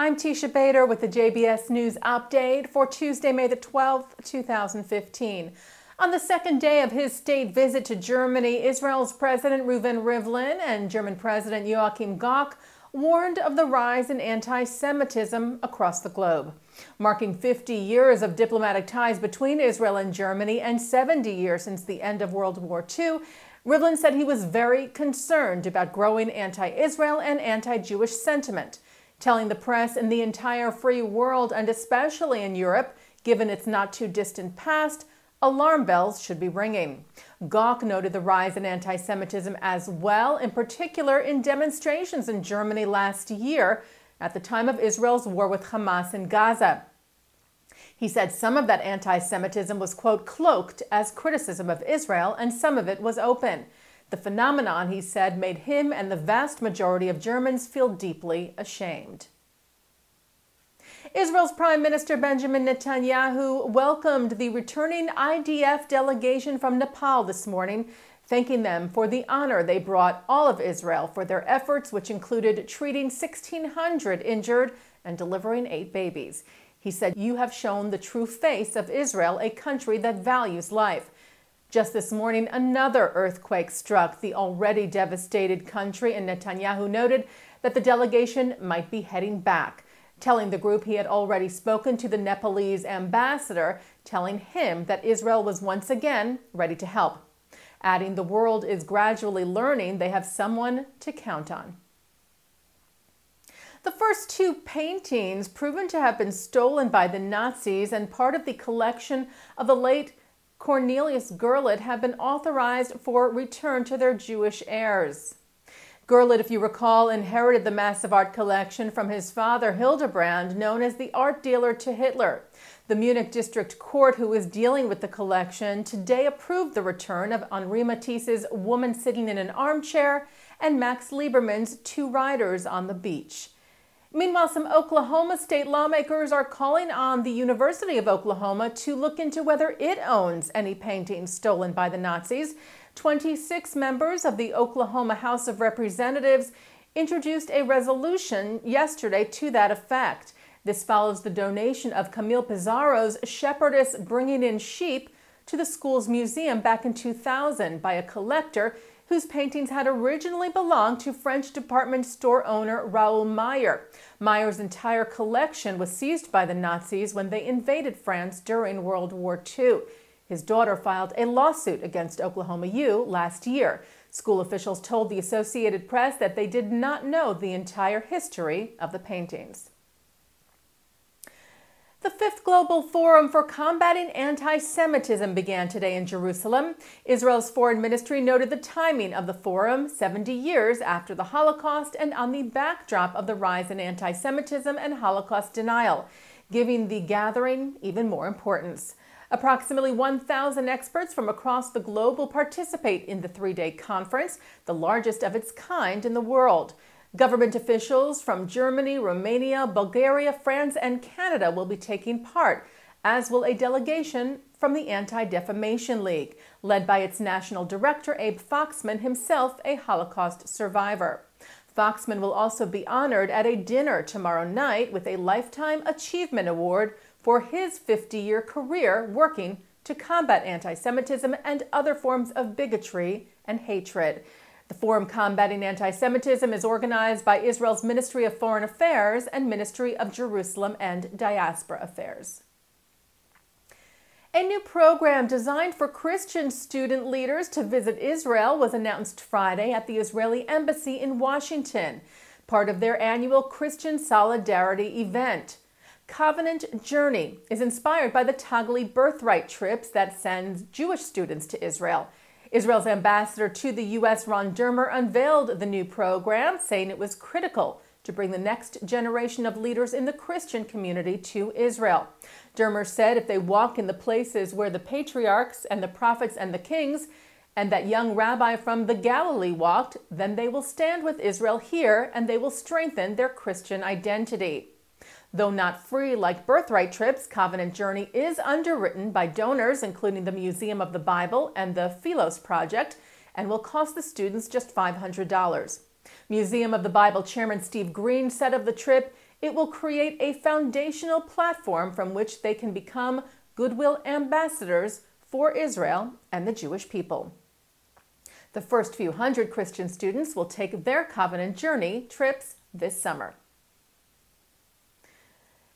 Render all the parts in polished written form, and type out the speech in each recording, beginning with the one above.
I'm Teisha Bader with the JBS News Update for Tuesday, May the 12th, 2015. On the second day of his state visit to Germany, Israel's President Rivlin and German President Joachim Gauck warned of the rise in anti-Semitism across the globe. Marking 50 years of diplomatic ties between Israel and Germany and 70 years since the end of World War II, Rivlin said he was very concerned about growing anti-Israel and anti-Jewish sentiment, telling the press in the entire free world, and especially in Europe, given its not-too-distant past, alarm bells should be ringing. Gauck noted the rise in anti-Semitism as well, in particular in demonstrations in Germany last year at the time of Israel's war with Hamas in Gaza. He said some of that anti-Semitism was, quote, cloaked as criticism of Israel, and some of it was open. The phenomenon, he said, made him and the vast majority of Germans feel deeply ashamed. Israel's Prime Minister Benjamin Netanyahu welcomed the returning IDF delegation from Nepal this morning, thanking them for the honor they brought all of Israel for their efforts, which included treating 1,600 injured and delivering 8 babies. He said, "You have shown the true face of Israel, a country that values life." Just this morning, another earthquake struck the already devastated country, and Netanyahu noted that the delegation might be heading back, telling the group he had already spoken to the Nepalese ambassador, telling him that Israel was once again ready to help, adding the world is gradually learning they have someone to count on. The first 2 paintings proven to have been stolen by the Nazis and part of the collection of the late Cornelius Gurlitt have been authorized for return to their Jewish heirs. Gurlitt, if you recall, inherited the massive art collection from his father Hildebrand, known as the art dealer to Hitler. The Munich District Court, who is dealing with the collection, today approved the return of Henri Matisse's Woman Sitting in an Armchair and Max Lieberman's 2 Riders on the Beach. Meanwhile, some Oklahoma state lawmakers are calling on the University of Oklahoma to look into whether it owns any paintings stolen by the Nazis. 26 members of the Oklahoma House of Representatives introduced a resolution yesterday to that effect. This follows the donation of Camille Pizarro's Shepherdess Bringing in Sheep to the school's museum back in 2000 by a collector whose paintings had originally belonged to French department store owner Raoul Meyer. Meyer's entire collection was seized by the Nazis when they invaded France during World War II. His daughter filed a lawsuit against Oklahoma U last year. School officials told the Associated Press that they did not know the entire history of the paintings. The 5th Global Forum for Combating Anti-Semitism began today in Jerusalem. Israel's foreign ministry noted the timing of the forum 70 years after the Holocaust and on the backdrop of the rise in anti-Semitism and Holocaust denial, giving the gathering even more importance. Approximately 1,000 experts from across the globe will participate in the 3-day conference, the largest of its kind in the world. Government officials from Germany, Romania, Bulgaria, France, and Canada will be taking part, as will a delegation from the Anti-Defamation League, led by its national director, Abe Foxman, himself a Holocaust survivor. Foxman will also be honored at a dinner tomorrow night with a Lifetime Achievement Award for his 50-year career working to combat anti-Semitism and other forms of bigotry and hatred. The Forum Combating Anti-Semitism is organized by Israel's Ministry of Foreign Affairs and Ministry of Jerusalem and Diaspora Affairs. A new program designed for Christian student leaders to visit Israel was announced Friday at the Israeli Embassy in Washington, part of their annual Christian Solidarity event. Covenant Journey is inspired by the Tagli Birthright trips that send Jewish students to Israel. Israel's ambassador to the U.S., Ron Dermer, unveiled the new program, saying it was critical to bring the next generation of leaders in the Christian community to Israel. Dermer said if they walk in the places where the patriarchs and the prophets and the kings and that young rabbi from the Galilee walked, then they will stand with Israel here and they will strengthen their Christian identity. Though not free like birthright trips, Covenant Journey is underwritten by donors, including the Museum of the Bible and the Philos Project, and will cost the students just $500. Museum of the Bible Chairman Steve Green said of the trip, It will create a foundational platform from which they can become goodwill ambassadors for Israel and the Jewish people. The first few hundred Christian students will take their covenant journey trips this summer.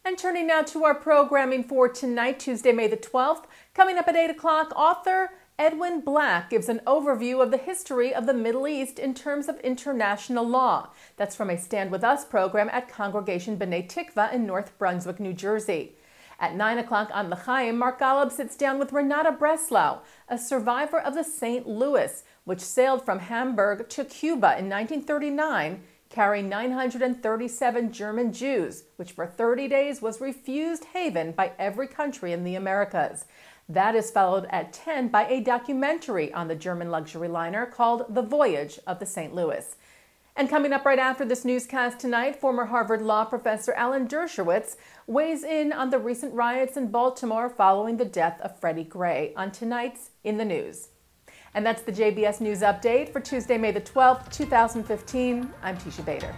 And turning now to our programming for tonight, Tuesday, May the 12th. Coming up at 8 o'clock, author Edwin Black gives an overview of the history of the Middle East in terms of international law. That's from a Stand With Us program at Congregation B'nai Tikva in North Brunswick, New Jersey. At 9 o'clock on L'Chaim, Mark Golub sits down with Renata Breslau, a survivor of the St. Louis, which sailed from Hamburg to Cuba in 1939, carrying 937 German Jews, which for 30 days was refused haven by every country in the Americas. That is followed at 10 by a documentary on the German luxury liner called The Voyage of the St. Louis. And coming up right after this newscast tonight, former Harvard Law professor Alan Dershowitz weighs in on the recent riots in Baltimore following the death of Freddie Gray on tonight's In the News. And that's the JBS News Update for Tuesday, May the 12th, 2015. I'm Teisha Bader.